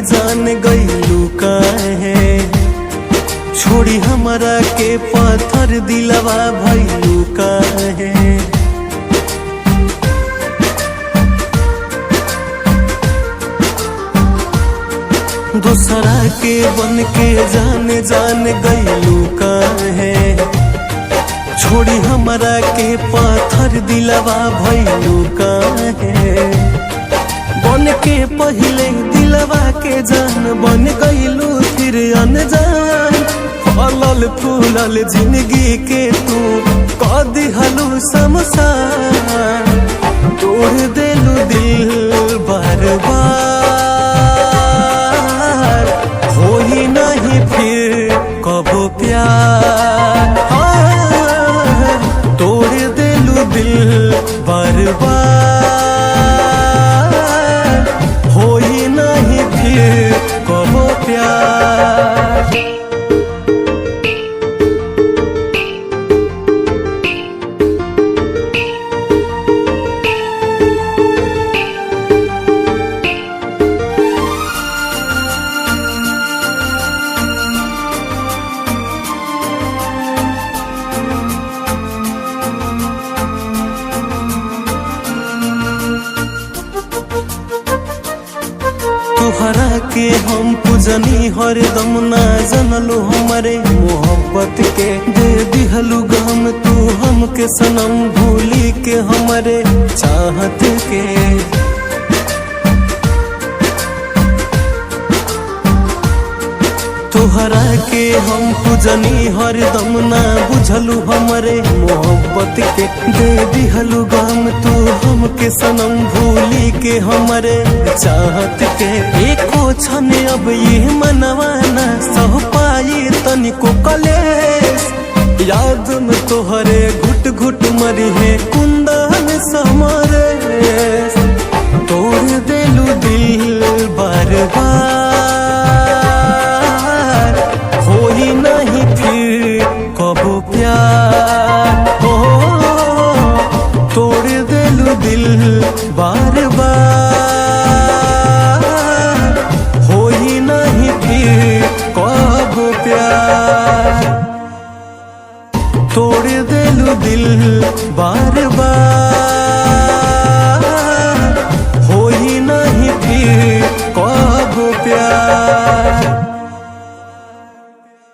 जान गईलू काहे, छोड़ी हमरा के पत्थर दिलवा भइलू काहे। दूसरा के बन के जान गईलू काहे, छोड़ी हमरा के पत्थर दिलवा भइलू काहे। बन के पहले दिलवा के जान बन गईलू फिर अनजान। फलल फूलल जिंदगी के तू कह दिहलू शमशान। तोड़ देलू दिल बार बार, होई नहीं फिर कबो प्यार। तोड़ देलू दिल बार बार, होई नहीं फिर कबो प्यार। तोहरा के हम पूजनी हरदम ना जनलू हमारे मोहब्बत के। दे दिहलू गम तू हमके सनम, भूली के हमारे चाहत के। तोहरा के हम पूजनी हरदम ना बुझलू हमारे मोहब्बत के। दे दिहलू गम तू हमके सनम, भूली के हमारे चाहत के। एको क्षण अब ये मनवाना सह पाई तनिको कलेस। याद में तोहरे घुट घुट मरी है कुंदन समरे। तोड़ देलू दिल बार बार,